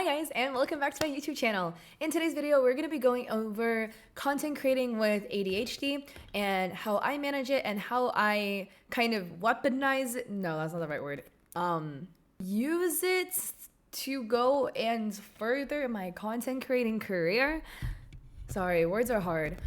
Hi guys, and welcome back to my YouTube channel. In today's video, we're going to be going over content creating with ADHD and how I manage it and how I kind of weaponize it. No, that's not the right word. Use it to go and further my content creating career. Sorry, words are hard.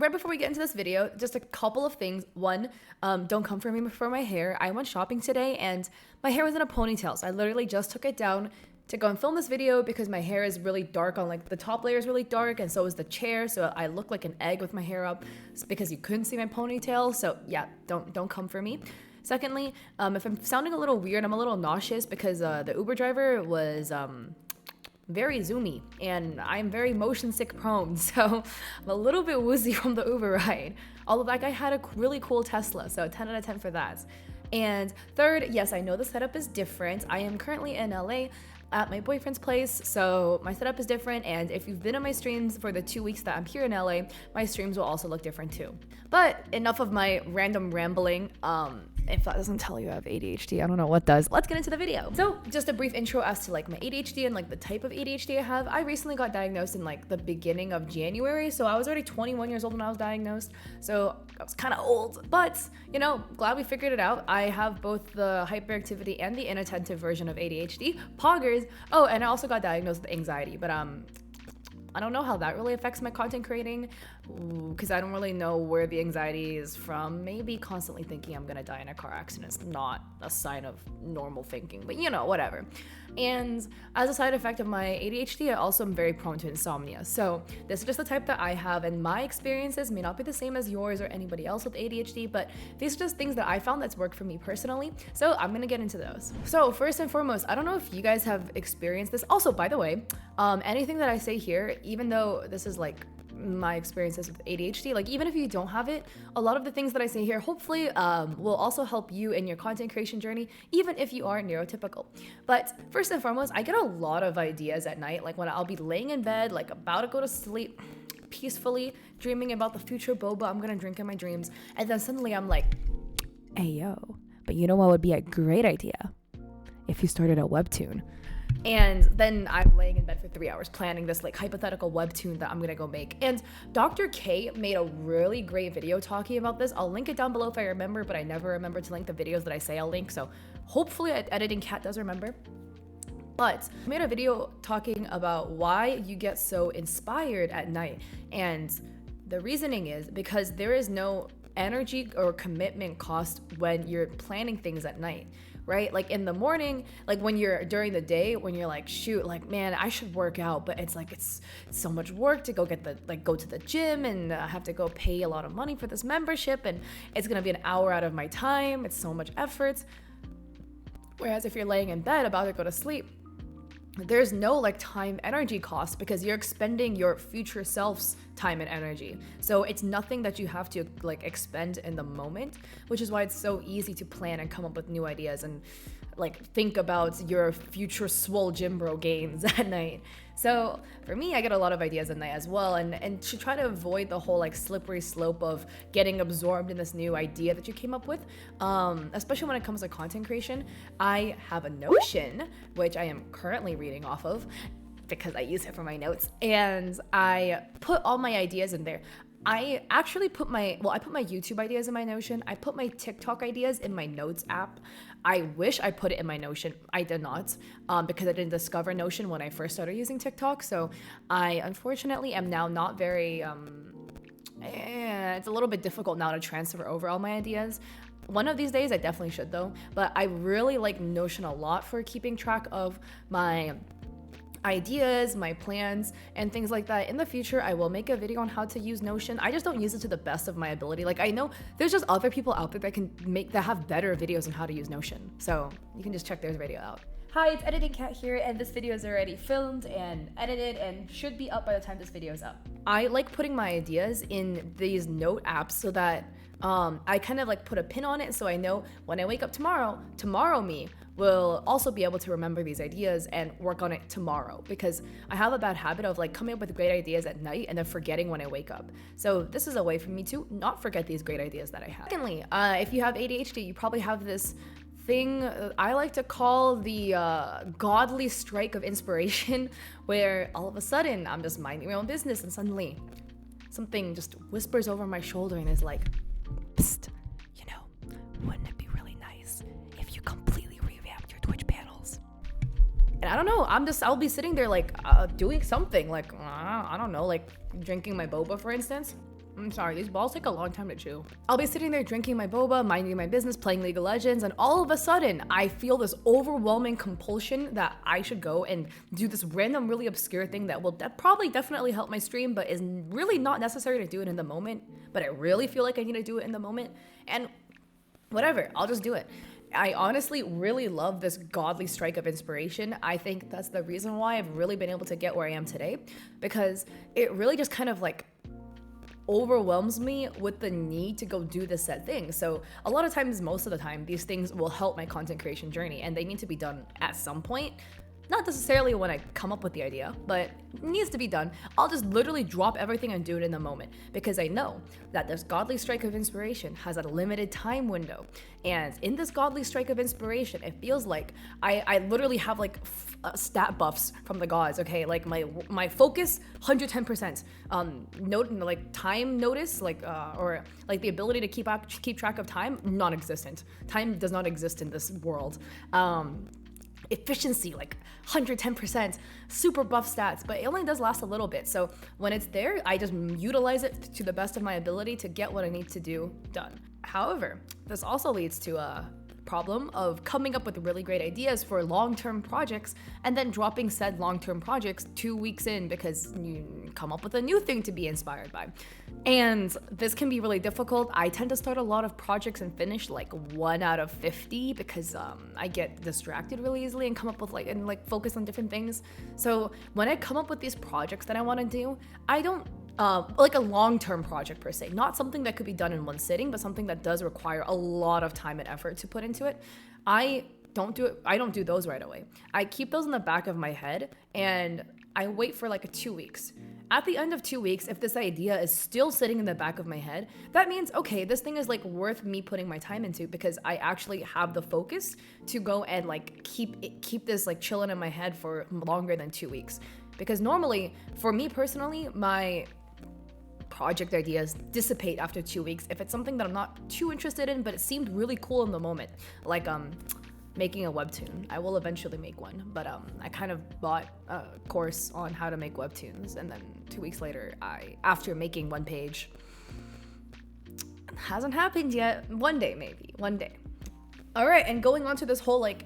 Right before we get into this video, just a couple of things. One, don't come for me for my hair. I went shopping today and my hair was in a ponytail. So I literally just took it down to go and film this video because my hair is really dark on the top layer is really dark and so is the chair. So I look like an egg with my hair up because you couldn't see my ponytail. So yeah, don't come for me. Secondly, if I'm sounding a little weird, I'm a little nauseous because the Uber driver was very zoomy and I'm very motion sick prone, so I'm a little bit woozy from the Uber ride. Although that guy had a really cool Tesla, so 10 out of 10 for that. And third, yes, I know the setup is different. I am currently in LA at my boyfriend's place, so my setup is different, and if you've been on my streams for the 2 weeks that I'm here in LA, my streams will also look different too. But enough of my random rambling. If that doesn't tell you I have ADHD, I don't know what does. Let's get into the video. So just a brief intro as to my ADHD and the type of ADHD I have. I recently got diagnosed in the beginning of January, so I was already 21 years old when I was diagnosed, so I was kind of old, but glad we figured it out. I have both the hyperactivity and the inattentive version of ADHD, poggers. Oh, and I also got diagnosed with anxiety, but I don't know how that really affects my content creating because I don't really know where the anxiety is from. Maybe constantly thinking I'm gonna die in a car accident is not a sign of normal thinking, but whatever. And as a side effect of my ADHD, I also am very prone to insomnia. So this is just the type that I have, and my experiences may not be the same as yours or anybody else with ADHD, but these are just things that I found that's worked for me personally. So I'm gonna get into those. So first and foremost, I don't know if you guys have experienced this. Also, by the way, anything that I say here, even though this is my experiences with ADHD, even if you don't have it, a lot of the things that I say here hopefully will also help you in your content creation journey, even if you are neurotypical. But first and foremost, I get a lot of ideas at night, when I'll be laying in bed, about to go to sleep, peacefully dreaming about the future boba I'm gonna drink in my dreams, and then suddenly I'm like, hey yo, but you know what would be a great idea? If you started a webtoon. And then I'm laying in bed for 3 hours planning this hypothetical webtoon that I'm gonna go make. And Dr. K made a really great video talking about this. I'll link it down below if I remember, but I never remember to link the videos that I say I'll link, so hopefully Editing Cat does remember. But I made a video talking about why you get so inspired at night. And the reasoning is because there is no energy or commitment cost when you're planning things at night. Right? In the morning, when you're during the day, when you're shoot, man, I should work out, but it's so much work to go get go to the gym and have to go pay a lot of money for this membership, and it's gonna be an hour out of my time. It's so much effort. Whereas if you're laying in bed about to go to sleep, there's no time energy cost because you're expending your future self's time and energy. So it's nothing that you have to expend in the moment, which is why it's so easy to plan and come up with new ideas and think about your future swole gym bro gains at night. So for me, I get a lot of ideas at night as well, and to try to avoid the whole slippery slope of getting absorbed in this new idea that you came up with, especially when it comes to content creation, I have a Notion, which I am currently reading off of because I use it for my notes, and I put all my ideas in there. I actually put my YouTube ideas in my Notion. I put my TikTok ideas in my notes app. I wish I put it in my Notion. I did not because I didn't discover Notion when I first started using TikTok. So I unfortunately am now not very, it's a little bit difficult now to transfer over all my ideas. One of these days I definitely should though, but I really like Notion a lot for keeping track of my ideas, my plans, and things like that. In the future, I will make a video on how to use Notion. I just don't use it to the best of my ability. I know there's just other people out there that have better videos on how to use Notion. So you can just check their video out. Hi, it's Editing Cat here, and this video is already filmed and edited and should be up by the time this video is up. I like putting my ideas in these note apps so that I kind of put a pin on it so I know when I wake up tomorrow me will also be able to remember these ideas and work on it tomorrow, because I have a bad habit of coming up with great ideas at night and then forgetting when I wake up. So this is a way for me to not forget these great ideas that I have. Secondly, if you have ADHD, you probably have this thing I like to call the godly strike of inspiration, where all of a sudden I'm just minding my own business and suddenly something just whispers over my shoulder and is like, psst, you know, wouldn't it be really nice if you completely revamped your Twitch panels? And I don't know, I'll be sitting there like doing something like, I don't know, like drinking my boba, for instance. I'm sorry, these balls take a long time to chew. I'll be sitting there drinking my boba, minding my business, playing League of Legends, and all of a sudden, I feel this overwhelming compulsion that I should go and do this random, really obscure thing that will probably definitely help my stream, but is really not necessary to do it in the moment. But I really feel like I need to do it in the moment. And whatever, I'll just do it. I honestly really love this godly strike of inspiration. I think that's the reason why I've really been able to get where I am today, because it really just kind of like overwhelms me with the need to go do this said thing. So a lot of times, most of the time, these things will help my content creation journey, and they need to be done at some point. Not necessarily when I come up with the idea, but it needs to be done. I'll just literally drop everything and do it in the moment, because I know that this godly strike of inspiration has a limited time window. And in this godly strike of inspiration, it feels like I literally have like stat buffs from the gods. Okay, like my focus 110%, like time notice, or like the ability to keep track of time, non-existent. Time does not exist in this world. Efficiency, like 110%, super buff stats, but it only does last a little bit. So when it's there, I just utilize it to the best of my ability to get what I need to do done. However, this also leads to a problem of coming up with really great ideas for long-term projects and then dropping said long-term projects 2 weeks in because you come up with a new thing to be inspired by. And this can be really difficult. I tend to start a lot of projects and finish like 1 out of 50 because I get distracted really easily and come up with focus on different things. So when I come up with these projects that I want to do, I don't like a long-term project per se, not something that could be done in one sitting, but something that does require a lot of time and effort to put into it. I don't do those right away. I keep those in the back of my head and I wait for like 2 weeks. At the end of 2 weeks, if this idea is still sitting in the back of my head, that means, okay, this thing is like worth me putting my time into because I actually have the focus to go and like keep this like chilling in my head for longer than 2 weeks. Because normally, for me personally, my project ideas dissipate after 2 weeks if it's something that I'm not too interested in, but it seemed really cool in the moment, like making a webtoon. I will eventually make one, but I kind of bought a course on how to make webtoons, and then 2 weeks later, after making one page, it hasn't happened yet. One day, maybe one day. All right, and going on to this whole like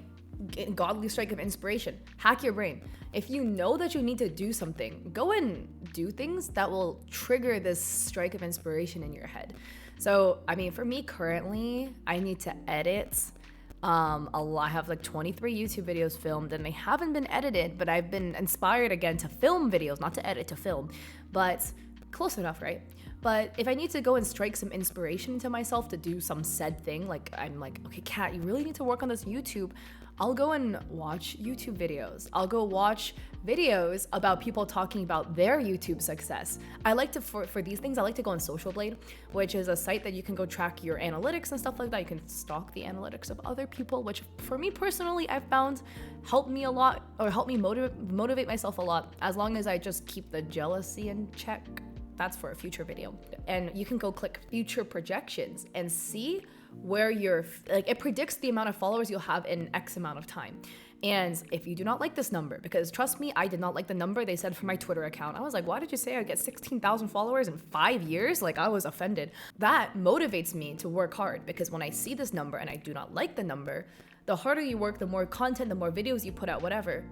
godly strike of inspiration, hack your brain. If you know that you need to do something, go and do things that will trigger this strike of inspiration in your head. So, I mean, for me currently, I need to edit a lot. I have like 23 YouTube videos filmed and they haven't been edited, but I've been inspired again to film videos, not to edit, to film, but close enough, right? But if I need to go and strike some inspiration into myself to do some said thing, like I'm like, okay, Kat, you really need to work on this YouTube, I'll go and watch YouTube videos. I'll go watch videos about people talking about their YouTube success. I like to, for these things, I like to go on Social Blade, which is a site that you can go track your analytics and stuff like that. You can stalk the analytics of other people, which for me personally, I've found helped me a lot, or helped me motivate myself a lot, as long as I just keep the jealousy in check. That's for a future video. And you can go click future projections and see where it predicts the amount of followers you'll have in X amount of time. And if you do not like this number, because trust me, I did not like the number they said for my Twitter account. I was like, why did you say I'd get 16,000 followers in 5 years? Like, I was offended. That motivates me to work hard, because when I see this number and I do not like the number, the harder you work, the more content, the more videos you put out, whatever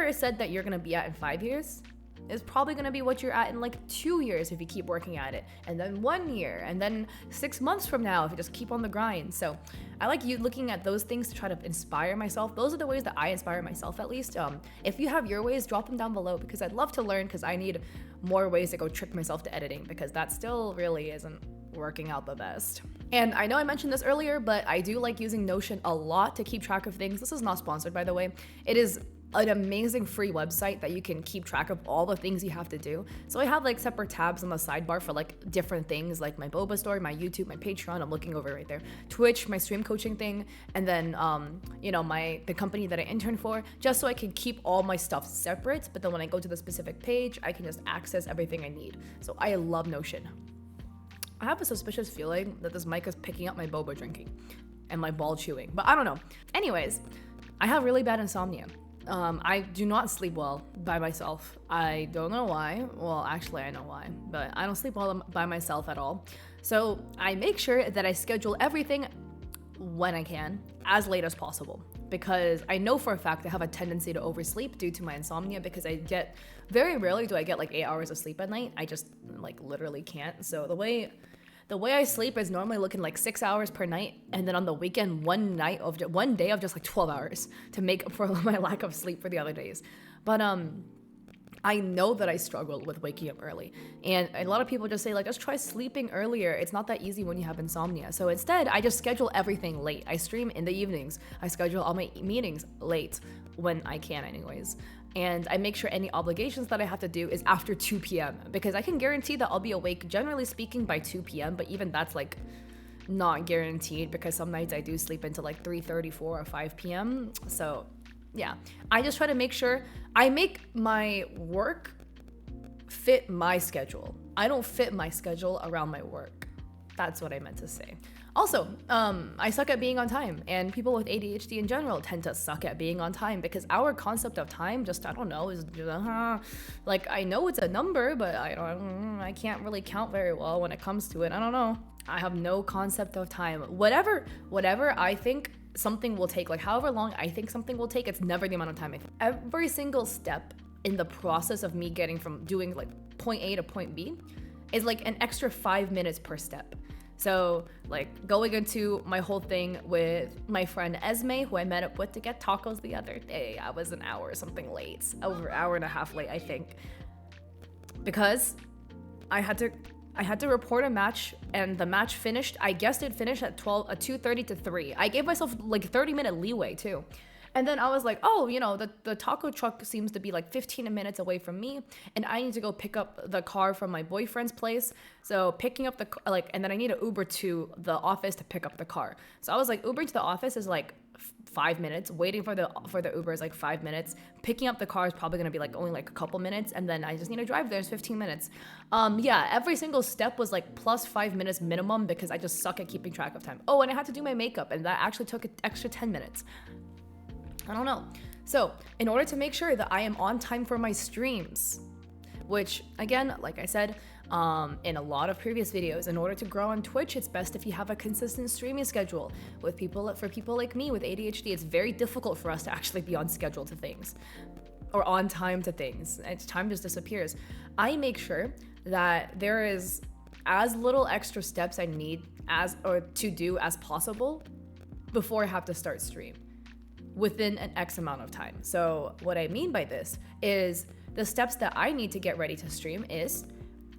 is said that you're gonna be at in 5 years is probably gonna be what you're at in like 2 years if you keep working at it, and then 1 year, and then 6 months from now if you just keep on the grind. So I like you looking at those things to try to inspire myself. Those are the ways that I inspire myself, at least. If you have your ways, drop them down below, because I'd love to learn, because I need more ways to go trick myself to editing, because that still really isn't working out the best. And I know I mentioned this earlier, but I do like using Notion a lot to keep track of things. This is not sponsored, by the way. It is an amazing free website that you can keep track of all the things you have to do. So I have like separate tabs on the sidebar for like different things, like my boba store, my YouTube, my Patreon. I'm looking over right there, Twitch, my stream coaching thing, and then you know, the company that I intern for, just so I can keep all my stuff separate. But then when I go to the specific page, I can just access everything I need. So I love Notion. I have a suspicious feeling that this mic is picking up my boba drinking and my ball chewing, but I don't know. Anyways, I have really bad insomnia. I do not sleep well by myself. I don't know why. Well, actually, I know why, but I don't sleep well by myself at all. So I make sure that I schedule everything when I can, as late as possible, because I know for a fact I have a tendency to oversleep due to my insomnia, because very rarely do I get like 8 hours of sleep at night. I just like literally can't. So the way I sleep is normally looking like 6 hours per night, and then on the weekend, one day of just like 12 hours to make up for my lack of sleep for the other days. But I know that I struggle with waking up early, and a lot of people just say like, just try sleeping earlier. It's not that easy when you have insomnia. So instead, I just schedule everything late. I stream in the evenings. I schedule all my meetings late when I can anyways. And I make sure any obligations that I have to do is after 2 p.m. because I can guarantee that I'll be awake, generally speaking, by 2 p.m. But even that's like not guaranteed, because some nights I do sleep into like 3:30, 4 or 5 p.m. So yeah, I just try to make sure I make my work fit my schedule. I don't fit my schedule around my work. That's what I meant to say. Also, I suck at being on time, and people with ADHD in general tend to suck at being on time, because our concept of time just, I don't know, is like, I know it's a number, but I can't really count very well when it comes to it. I don't know. I have no concept of time. Whatever I think something will take, like however long I think something will take, it's never the amount of time. Every single step in the process of me getting from doing like point A to point B is like an extra 5 minutes per step. So like going into my whole thing with my friend Esme, who I met up with to get tacos the other day, I was an hour or something late, over an hour and a half late, I think, because I had to report a match, and the match finished. I guessed it finished at 2:30 to 3. I gave myself like 30-minute leeway too. And then I was like, oh, you know, the taco truck seems to be like 15 minutes away from me, and I need to go pick up the car from my boyfriend's place. So picking up and then I need to Uber to the office to pick up the car. So I was like, Ubering to the office is like 5 minutes. Waiting for the Uber is like 5 minutes. Picking up the car is probably gonna be like only like a couple minutes, and then I just need to drive there. It's 15 minutes. Yeah, every single step was like plus 5 minutes minimum, because I just suck at keeping track of time. Oh, and I had to do my makeup, and that actually took an extra 10 minutes. I don't know. So in order to make sure that I am on time for my streams, which again, like I said, in a lot of previous videos, in order to grow on Twitch, it's best if you have a consistent streaming schedule. For people like me with ADHD, it's very difficult for us to actually be on schedule to things, or on time to things. Time just disappears. I make sure that there is as little extra steps I need to do as possible before I have to start stream, within an X amount of time. So what I mean by this is the steps that I need to get ready to stream is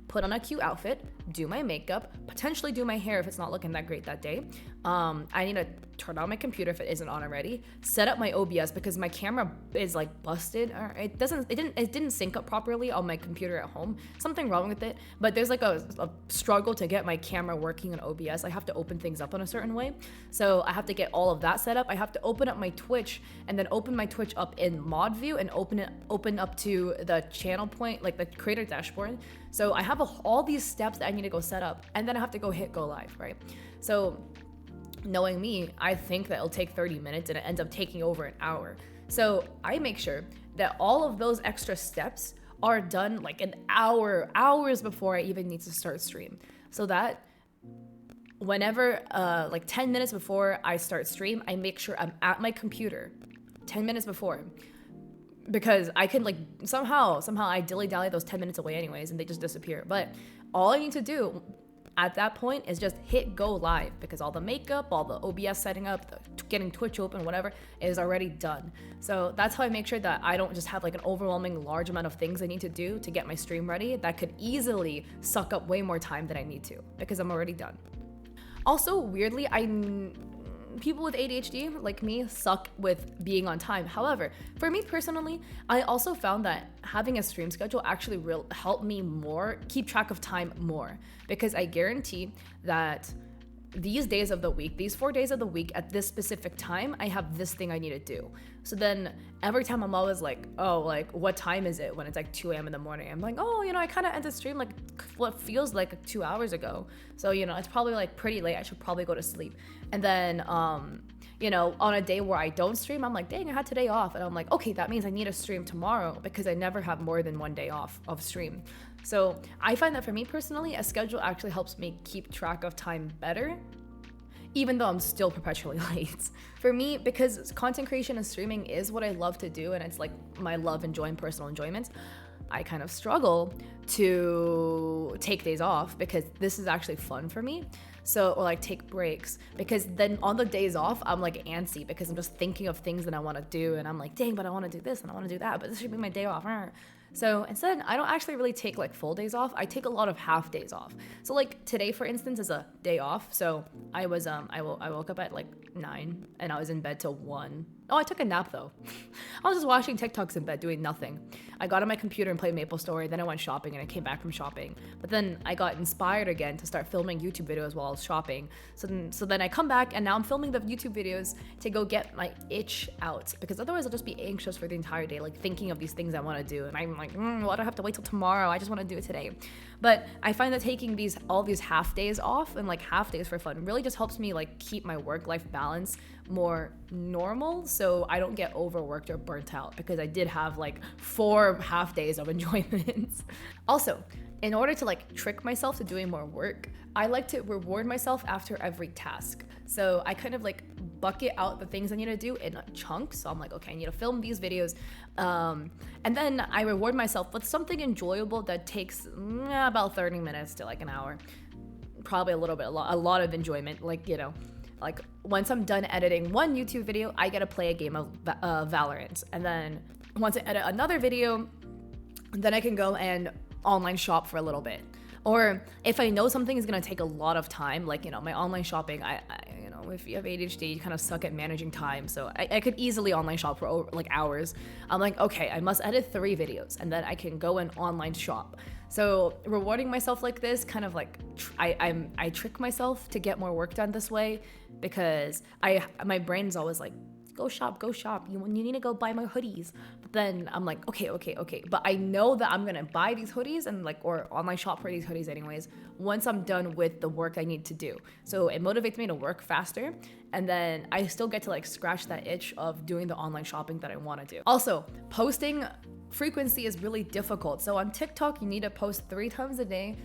put on a cute outfit, do my makeup, potentially do my hair if it's not looking that great that day. I need to turn on my computer if it isn't on already, set up my OBS because my camera is like busted, or it didn't sync up properly on my computer at home. Something wrong with it, but there's like a struggle to get my camera working on OBS. I have to open things up in a certain way. So I have to get all of that set up. I have to open up my Twitch, and then open my Twitch up in mod view and open up to the channel point, like the creator dashboard. So I have all these steps that I need to go set up, and then I have to go go live, right? So knowing me, I think that it'll take 30 minutes and it ends up taking over an hour. So I make sure that all of those extra steps are done like hours before I even need to start stream. So that whenever, like 10 minutes before I start stream, I make sure I'm at my computer 10 minutes before. Because I can like somehow I dilly-dally those 10 minutes away anyways, and they just disappear. But all I need to do at that point is just hit go live, because all the makeup, all the OBS setting up, getting Twitch open, whatever, is already done. So that's how I make sure that I don't just have like an overwhelming large amount of things I need to do to get my stream ready that could easily suck up way more time than I need to, because I'm already done. Also, weirdly, people with ADHD like me suck with being on time. However, for me personally, I also found that having a stream schedule actually helped me keep track of time more, because I guarantee that these days of the week, these 4 days of the week at this specific time, I have this thing I need to do. So then every time I'm always like, oh, like what time is it when it's like 2 a.m. in the morning? I'm like, oh, I kind of ended stream like what feels like 2 hours ago. So, it's probably like pretty late. I should probably go to sleep. And then, on a day where I don't stream, I'm like, dang, I had today off. And I'm like, okay, that means I need to stream tomorrow, because I never have more than 1 day off of stream. So I find that for me personally, a schedule actually helps me keep track of time better, even though I'm still perpetually late. For me, because content creation and streaming is what I love to do, and it's like my love and joy and personal enjoyment, I kind of struggle to take days off, because this is actually fun for me. So, or like take breaks, because then on the days off, I'm like antsy, because I'm just thinking of things that I want to do, and I'm like, dang, but I want to do this and I want to do that, but this should be my day off. So instead, I don't actually really take like full days off. I take a lot of half days off. So like today, for instance, is a day off. So I woke up at like 9 and I was in bed till 1. Oh, I took a nap though. I was just watching TikToks in bed doing nothing. I got on my computer and played MapleStory. Then I went shopping and I came back from shopping. But then I got inspired again to start filming YouTube videos while I was shopping. So then I come back and now I'm filming the YouTube videos to go get my itch out, because otherwise I'll just be anxious for the entire day, like thinking of these things I want to do. And I'm like, why do I have to wait till tomorrow? I just want to do it today. But I find that taking all these half days off and like half days for fun really just helps me like keep my work-life balance more normal, so I don't get overworked or burnt out, because I did have like 4 half days of enjoyment. Also, in order to like trick myself to doing more work, I like to reward myself after every task. So I kind of like bucket out the things I need to do in chunks. So I'm like, okay, I need to film these videos. And then I reward myself with something enjoyable that takes about 30 minutes to like an hour. Probably a lot of enjoyment. Like once I'm done editing one YouTube video, I get to play a game of Valorant. And then once I edit another video, then I can go and online shop for a little bit. Or if I know something is going to take a lot of time, like, my online shopping, I if you have ADHD, you kind of suck at managing time. So I could easily online shop for like hours. I'm like, okay, I must edit 3 videos and then I can go and online shop. So rewarding myself like this, kind of like I trick myself to get more work done this way, because my brain's always like, go shop. You need to go buy my hoodies. But then I'm like, okay. But I know that I'm gonna buy these hoodies or online shop for these hoodies anyways, once I'm done with the work I need to do. So it motivates me to work faster. And then I still get to like scratch that itch of doing the online shopping that I want to do. Also, posting frequency is really difficult. So on TikTok, you need to post 3 times a day.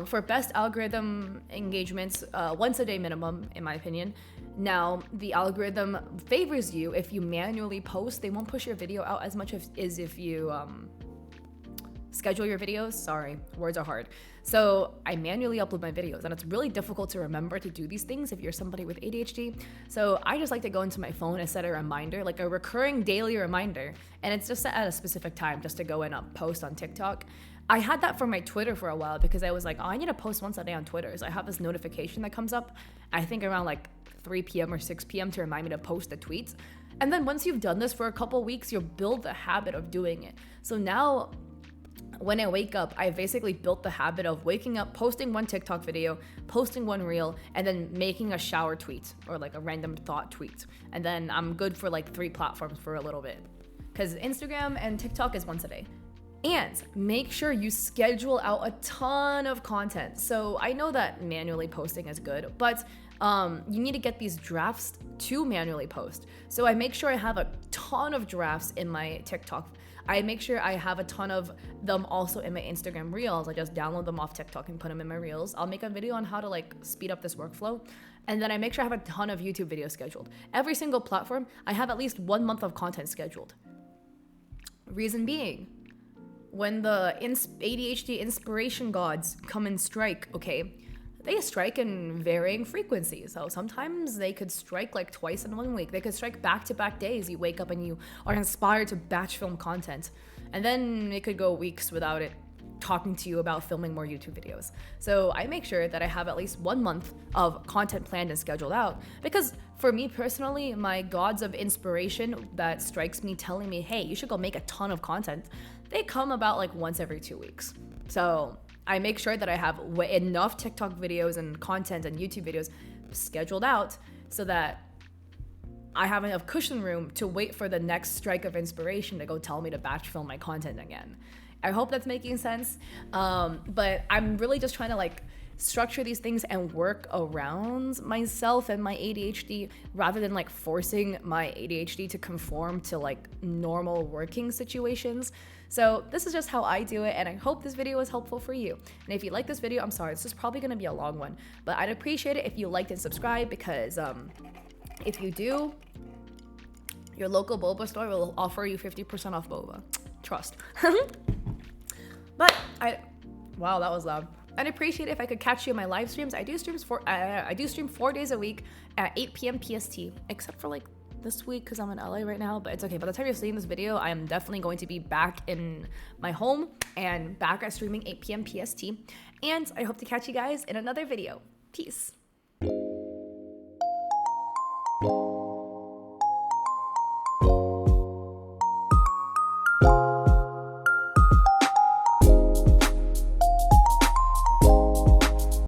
For best algorithm engagements, once a day minimum, in my opinion. Now, the algorithm favors you if you manually post. They won't push your video out as much as if you schedule your videos. Sorry, words are hard. So I manually upload my videos, and it's really difficult to remember to do these things if you're somebody with ADHD. So I just like to go into my phone and set a reminder, like a recurring daily reminder, and it's just set at a specific time just to go and post on TikTok. I had that for my Twitter for a while, because I was like, oh, I need to post once a day on Twitter. So I have this notification that comes up, I think around like 3 p.m. or 6 p.m. to remind me to post the tweets. And then once you've done this for a couple weeks, you'll build the habit of doing it. So now when I wake up, I basically built the habit of waking up, posting 1 TikTok video, posting 1 reel, and then making a shower tweet or like a random thought tweet. And then I'm good for like 3 platforms for a little bit, because Instagram and TikTok is once a day. And make sure you schedule out a ton of content. So I know that manually posting is good, but you need to get these drafts to manually post. So I make sure I have a ton of drafts in my TikTok. I make sure I have a ton of them also in my Instagram Reels. I just download them off TikTok and put them in my Reels. I'll make a video on how to like speed up this workflow. And then I make sure I have a ton of YouTube videos scheduled. Every single platform, I have at least 1 month of content scheduled. Reason being, when the ADHD inspiration gods come and strike, okay, they strike in varying frequencies. So sometimes they could strike like twice in 1 week. They could strike back-to-back days. You wake up and you are inspired to batch film content. And then it could go weeks without it. talking to you about filming more YouTube videos. So I make sure that I have at least 1 month of content planned and scheduled out, because for me personally, my gods of inspiration that strikes me telling me, hey, you should go make a ton of content, they come about like once every 2 weeks. So I make sure that I have enough TikTok videos and content and YouTube videos scheduled out so that I have enough cushion room to wait for the next strike of inspiration to go tell me to batch film my content again. I hope that's making sense. But I'm really just trying to like structure these things and work around myself and my ADHD rather than like forcing my ADHD to conform to like normal working situations. So this is just how I do it, and I hope this video was helpful for you. And if you like this video, I'm sorry, this is probably gonna be a long one, but I'd appreciate it if you liked and subscribed, because if you do, your local boba store will offer you 50% off boba. Trust. But wow, that was loud. I'd appreciate it if I could catch you in my live streams. I do stream 4 days a week at 8 p.m. PST, except for like this week because I'm in LA right now, but it's okay. By the time you're seeing this video, I am definitely going to be back in my home and back at streaming 8 p.m. PST. And I hope to catch you guys in another video. Peace.